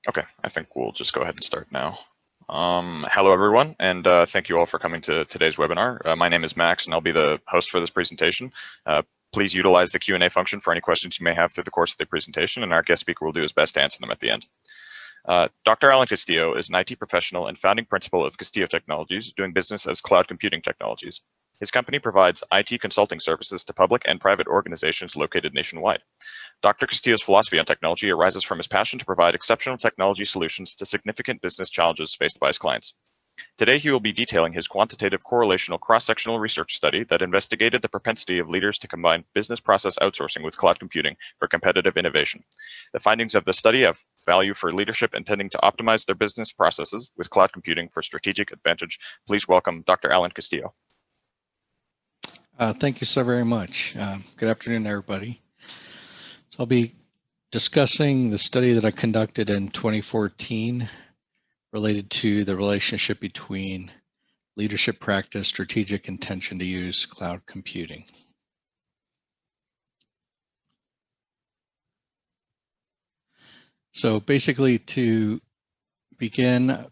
Okay, I think we'll just go ahead and start now. Hello, everyone, and thank you all for coming to today's webinar. My name is Max, and I'll be the host for this presentation. Please utilize the Q&A function for any questions you may have through the course of the presentation, and our guest speaker will do his best to answer them at the end. Dr. Alan Castillo is an IT professional and founding principal of Castillo Technologies, doing business as Cloud Computing Technologies. His company provides IT consulting services to public and private organizations located nationwide. Dr. Castillo's philosophy on technology arises from his passion to provide exceptional technology solutions to significant business challenges faced by his clients. Today, he will be detailing his quantitative correlational cross-sectional research study that investigated the propensity of leaders to combine business process outsourcing with cloud computing for competitive innovation. The findings of the study have value for leadership intending to optimize their business processes with cloud computing for strategic advantage. Please welcome Dr. Alan Castillo. Thank you so very much. Good afternoon, everybody. So I'll be discussing the study that I conducted in 2014 related to the relationship between leadership practice, strategic intention to use cloud computing. So basically, to begin,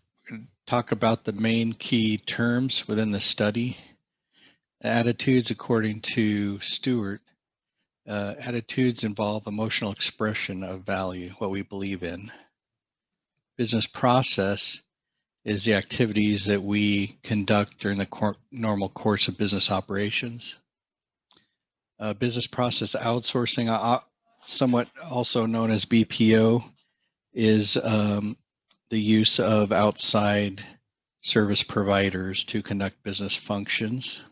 talk about the main key terms within the study. Attitudes, according to Stewart, attitudes involve emotional expression of value, what we believe in. Business process is the activities that we conduct during the normal course of business operations. Business process outsourcing, somewhat also known as BPO, is the use of outside service providers to conduct business functions.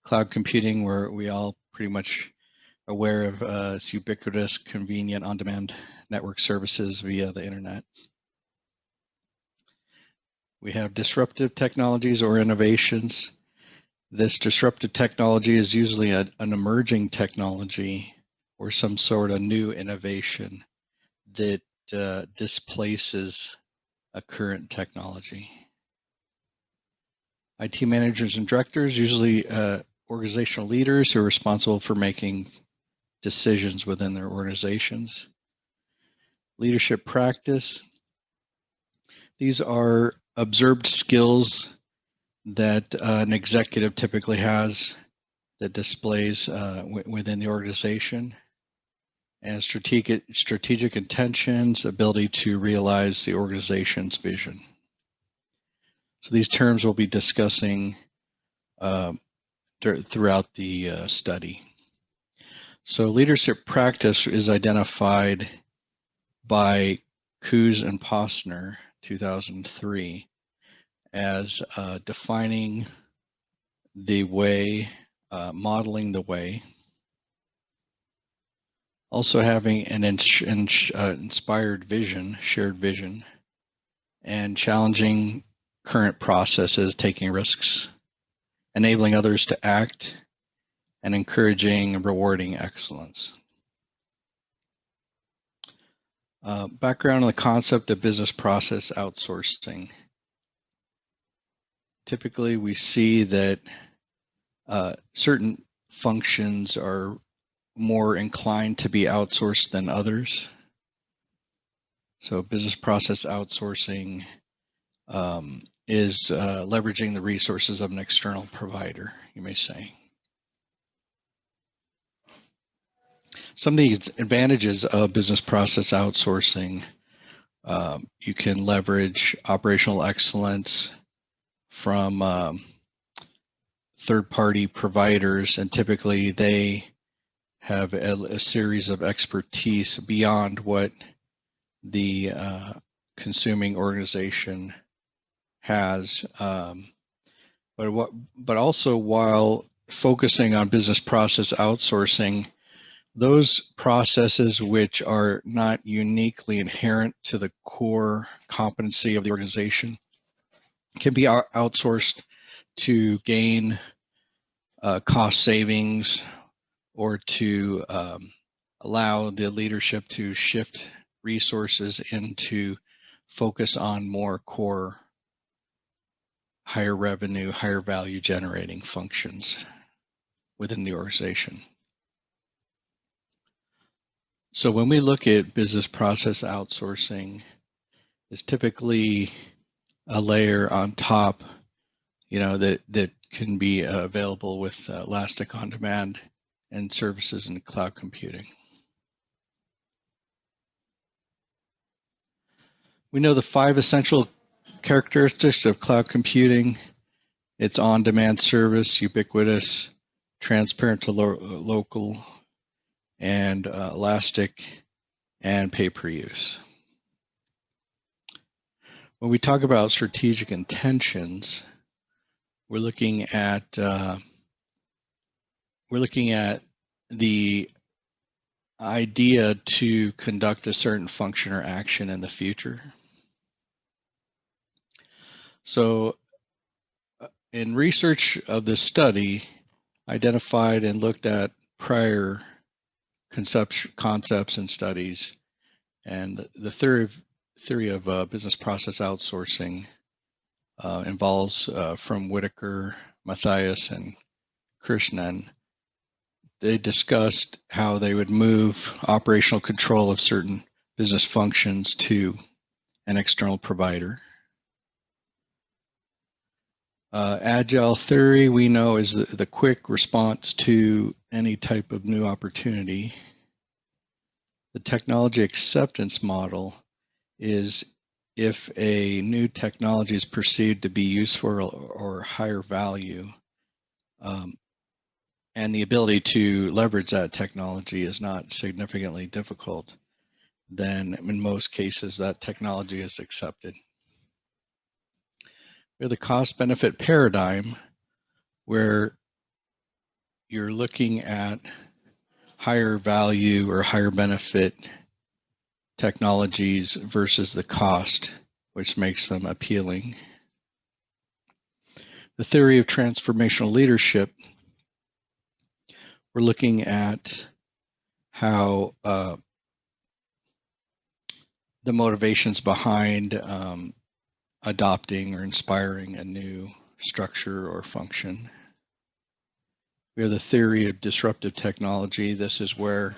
Cloud computing, where we all pretty much aware of its ubiquitous, convenient, on-demand network services via the internet. We have disruptive technologies or innovations. This disruptive technology is usually an emerging technology or some sort of new innovation that displaces a current technology. IT managers and directors, usually organizational leaders who are responsible for making decisions within their organizations. Leadership practice. These are observed skills that an executive typically has that displays within the organization. And strategic intentions, ability to realize the organization's vision. So these terms we'll be discussing throughout the study. So leadership practice is identified by Coos and Posner, 2003, as defining the way, modeling the way, also having an inspired vision, shared vision, and challenging current processes, taking risks, enabling others to act, and encouraging and rewarding excellence. Background on the concept of business process outsourcing. Typically, we see that certain functions are more inclined to be outsourced than others. So business process outsourcing is leveraging the resources of an external provider, you may say. Some of the advantages of business process outsourcing, you can leverage operational excellence from third-party providers, and typically they have a series of expertise beyond what the consuming organization has. But also, while focusing on business process outsourcing, those processes which are not uniquely inherent to the core competency of the organization can be outsourced to gain cost savings or to allow the leadership to shift resources into focus on more core, higher revenue, higher value generating functions within the organization. So when we look at business process outsourcing, it's typically a layer on top, that can be available with Elastic On Demand and services in cloud computing. We know the 5 essential characteristics of cloud computing. It's on-demand service, ubiquitous, transparent to local, and elastic, and pay-per-use. When we talk about strategic intentions, we're looking at the idea to conduct a certain function or action in the future. So in research of this study, identified and looked at prior concepts and studies, and the theory of business process outsourcing involves from Whitaker, Matthias, and Krishnan. They discussed how they would move operational control of certain business functions to an external provider. Agile theory, we know, is the quick response to any type of new opportunity. The technology acceptance model is if a new technology is perceived to be useful or higher value, and the ability to leverage that technology is not significantly difficult, then in most cases that technology is accepted. We have the cost-benefit paradigm, where you're looking at higher value or higher benefit technologies versus the cost, which makes them appealing. The theory of transformational leadership, we're looking at how the motivations behind adopting or inspiring a new structure or function. We have the theory of disruptive technology. This is where,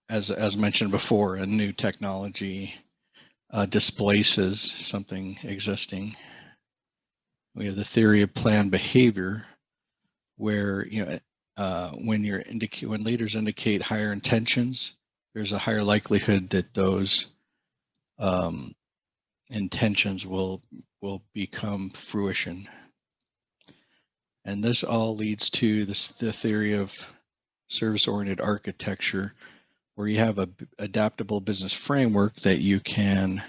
as mentioned before, a new technology displaces something existing. We have the theory of planned behavior, where when leaders indicate higher intentions, there's a higher likelihood that those intentions will become fruition. And this all leads to the theory of service-oriented architecture, where you have an adaptable business framework that you can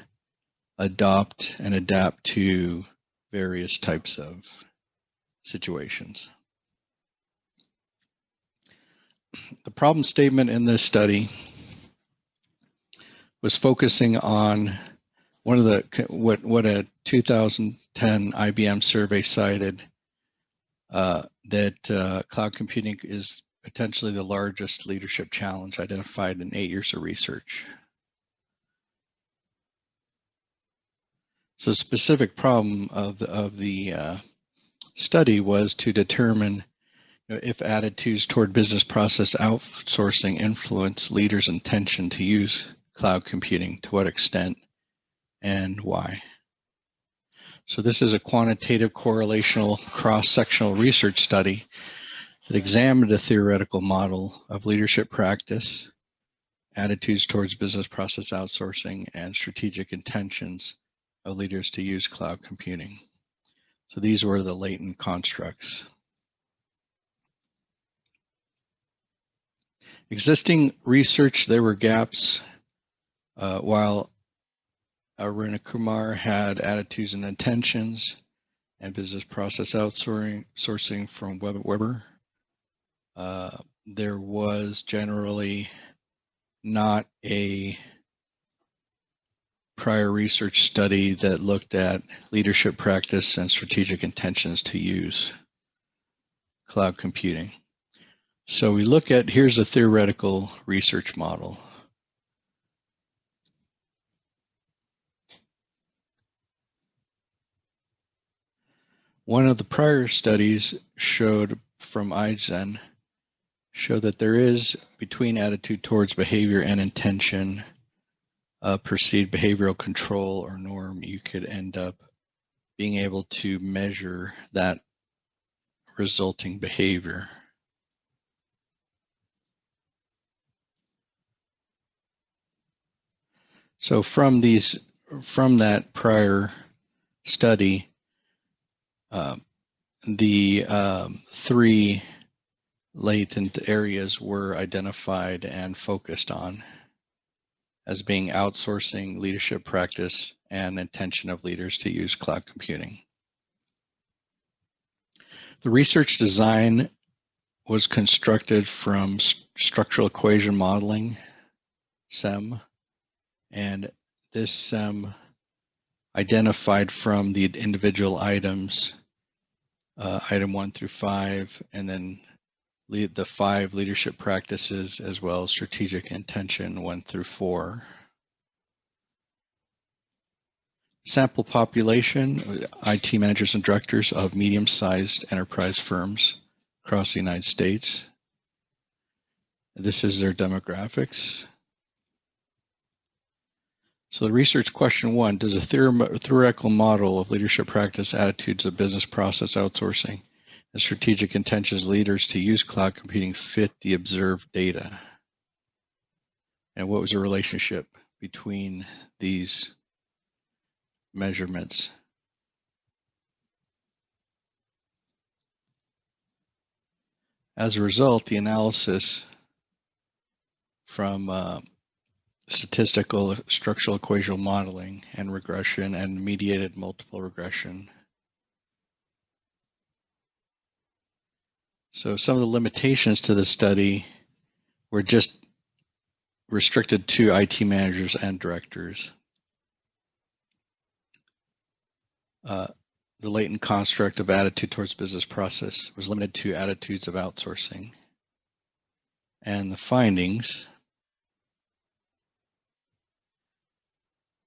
adopt and adapt to various types of situations. The problem statement in this study was focusing on one of what a 2010 IBM survey cited, that cloud computing is potentially the largest leadership challenge identified in 8 years of research. So the specific problem of the study was to determine if attitudes toward business process outsourcing influence leaders' intention to use cloud computing, to what extent and why. So this is a quantitative correlational cross-sectional research study that examined a theoretical model of leadership practice, attitudes towards business process outsourcing, and strategic intentions of leaders to use cloud computing. So these were the latent constructs. Existing research, there were gaps. While Aruna Kumar had attitudes and intentions and business process outsourcing from Weber, there was generally not a prior research study that looked at leadership practice and strategic intentions to use cloud computing. So we look at, here's a theoretical research model. One of the prior studies showed from Eisen show that there is, between attitude towards behavior and intention, perceived behavioral control or norm, you could end up being able to measure that resulting behavior. So from that prior study, the three latent areas were identified and focused on as being outsourcing, leadership practice, and intention of leaders to use cloud computing. The research design was constructed from structural equation modeling, SEM, and this SEM identified from the individual items, item 1 through 5, and then the 5 leadership practices, as well as strategic intention 1 through 4. Sample population, IT managers and directors of medium-sized enterprise firms across the United States. This is their demographics. So the research question 1, does a theoretical model of leadership practice, attitudes of business process outsourcing, and strategic intentions leaders to use cloud computing fit the observed data? And what was the relationship between these measurements? As a result, the analysis from statistical structural equation modeling and regression and mediated multiple regression. So some of the limitations to the study were just restricted to IT managers and directors. The latent construct of attitude towards business process was limited to attitudes of outsourcing. And the findings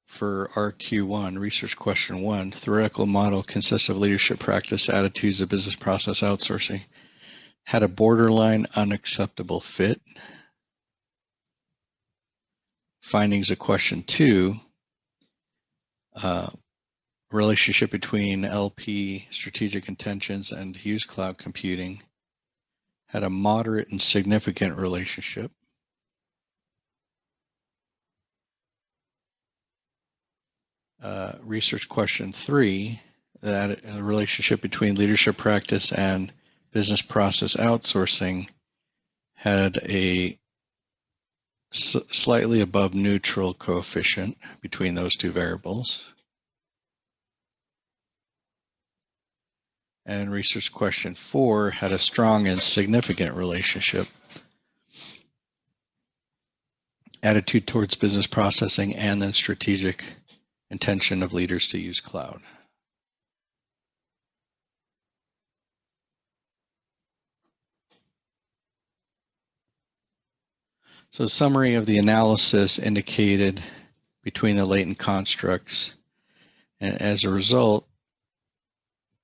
for RQ1, research question 1, theoretical model consists of leadership practice, attitudes of business process outsourcing, had a borderline unacceptable fit. Findings of question 2, relationship between LP, strategic intentions, and use cloud computing had a moderate and significant relationship. Research question 3, that a relationship between leadership practice and business process outsourcing had a slightly above neutral coefficient between those two variables. And research question 4 had a strong and significant relationship. Attitude towards business processing and then strategic intention of leaders to use cloud. So summary of the analysis indicated between the latent constructs, and as a result,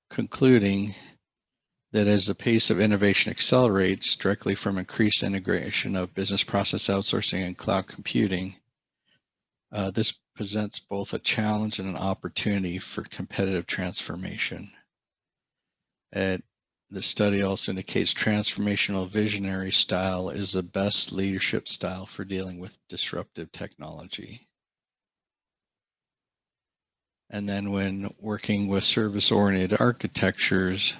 concluding that as the pace of innovation accelerates directly from increased integration of business process outsourcing and cloud computing, this presents both a challenge and an opportunity for competitive transformation. The study also indicates transformational visionary style is the best leadership style for dealing with disruptive technology. And then when working with service-oriented architectures,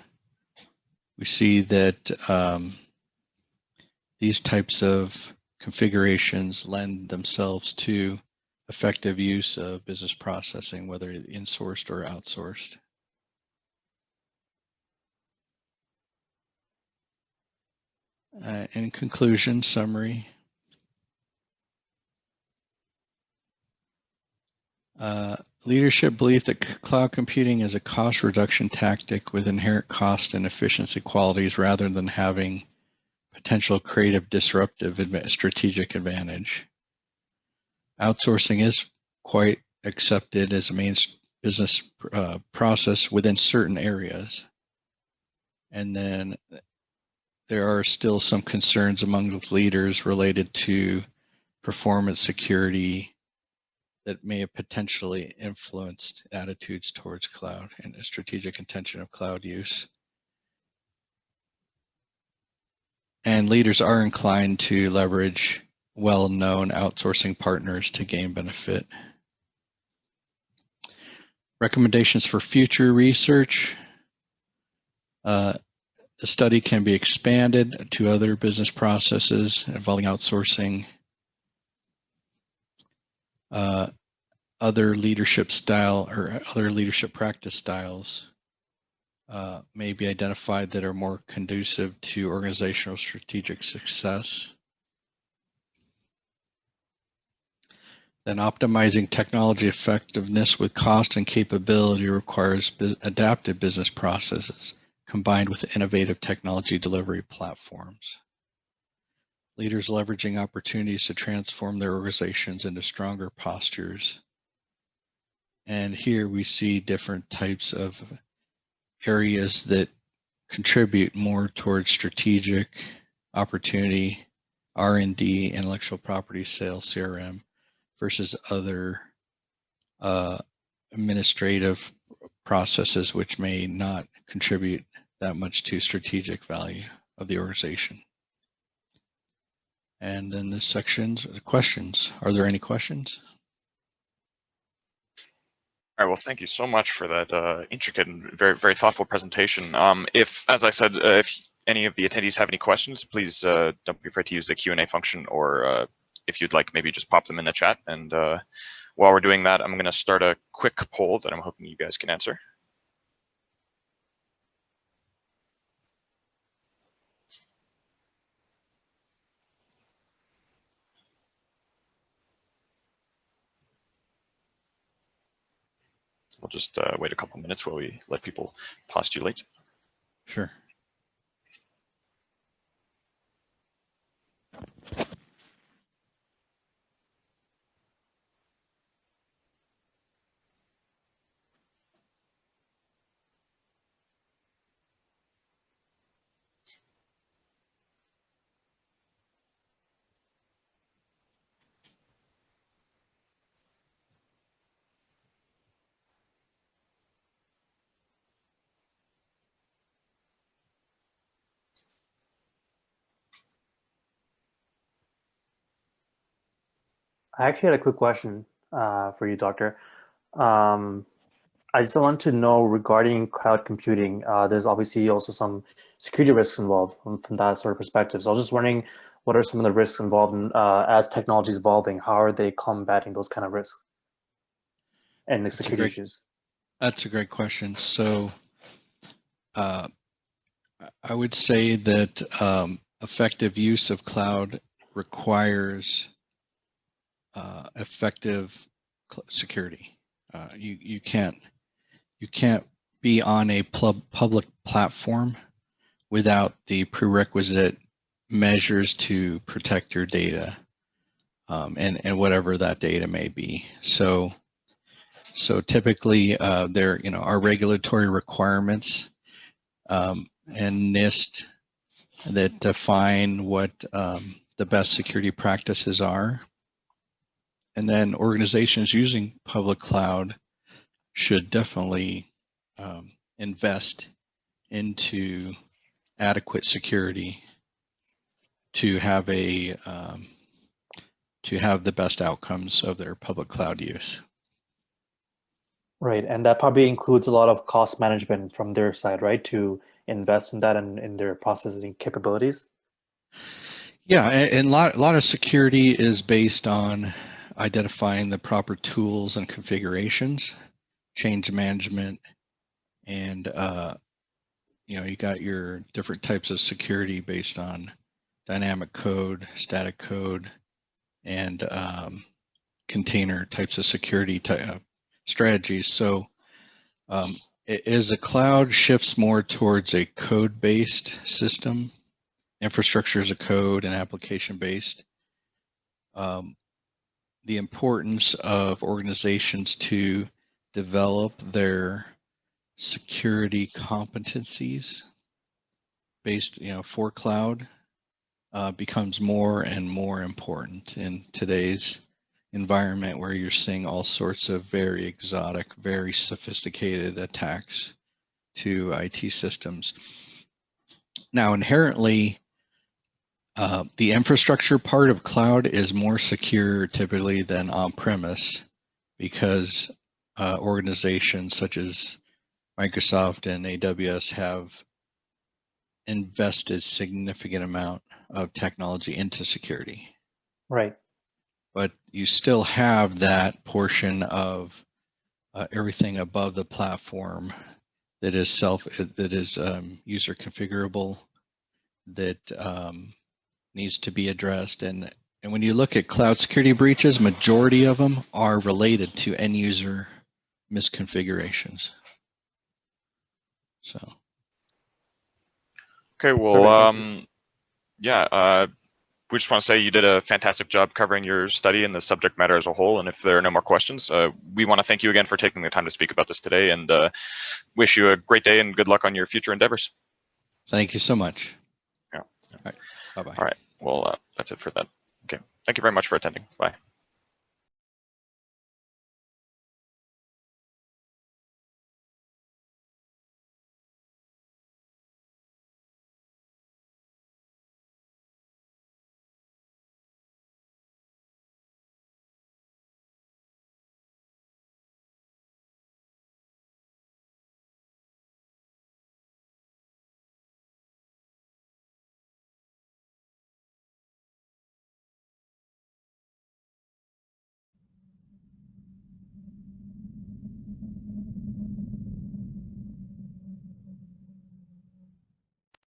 we see that these types of configurations lend themselves to effective use of business processing, whether insourced or outsourced. In conclusion, summary, leadership belief that cloud computing is a cost reduction tactic with inherent cost and efficiency qualities rather than having potential creative, disruptive, strategic advantage. Outsourcing is quite accepted as a main business process within certain areas. And then there are still some concerns among the leaders related to performance security that may have potentially influenced attitudes towards cloud and a strategic intention of cloud use. And leaders are inclined to leverage well-known outsourcing partners to gain benefit. Recommendations for future research. The study can be expanded to other business processes involving outsourcing. Other leadership style or other leadership practice styles may be identified that are more conducive to organizational strategic success. Then optimizing technology effectiveness with cost and capability requires adaptive business processes combined with innovative technology delivery platforms. Leaders leveraging opportunities to transform their organizations into stronger postures. And here we see different types of areas that contribute more towards strategic opportunity, R&D, intellectual property, sales, CRM, versus other administrative processes which may not contribute that much to strategic value of the organization. And then this section's questions. Are there any questions? All right, well, thank you so much for that intricate and very, very thoughtful presentation. If, as I said, if any of the attendees have any questions, please don't be afraid to use the Q&A function, or if you'd like, maybe just pop them in the chat. And while we're doing that, I'm going to start a quick poll that I'm hoping you guys can answer. We'll just wait a couple minutes while we let people postulate. Sure. I actually had a quick question for you, Doctor. I just want to know regarding cloud computing, there's obviously also some security risks involved from that sort of perspective. So I was just wondering, what are some of the risks involved in, as technology is evolving? How are they combating those kind of risks and the security issues? That's a great question. So I would say that effective use of cloud requires effective security. You can't be on a public platform without the prerequisite measures to protect your data, and whatever that data may be. So typically there are regulatory requirements and NIST that define what the best security practices are. And then organizations using public cloud should definitely invest into adequate security to have the best outcomes of their public cloud use. Right, and that probably includes a lot of cost management from their side, right? To invest in that and in their processing capabilities. Yeah, and a lot of security is based on identifying the proper tools and configurations, change management, and you got your different types of security based on dynamic code, static code, and container types of security strategies. So as the cloud shifts more towards a code-based system, infrastructure as a code and application-based, the importance of organizations to develop their security competencies based, for cloud becomes more and more important in today's environment, where you're seeing all sorts of very exotic, very sophisticated attacks to IT systems. Now, inherently, the infrastructure part of cloud is more secure typically than on-premise, because organizations such as Microsoft and AWS have invested significant amount of technology into security. Right. But you still have that portion of everything above the platform that is user configurable, that needs to be addressed. And when you look at cloud security breaches, majority of them are related to end user misconfigurations. So. Okay, well, yeah, we just want to say you did a fantastic job covering your study and the subject matter as a whole. And if there are no more questions, we want to thank you again for taking the time to speak about this today, and wish you a great day and good luck on your future endeavors. Thank you so much. Yeah. All right. Bye-bye. All right. Well, that's it for that. Okay. Thank you very much for attending. Bye.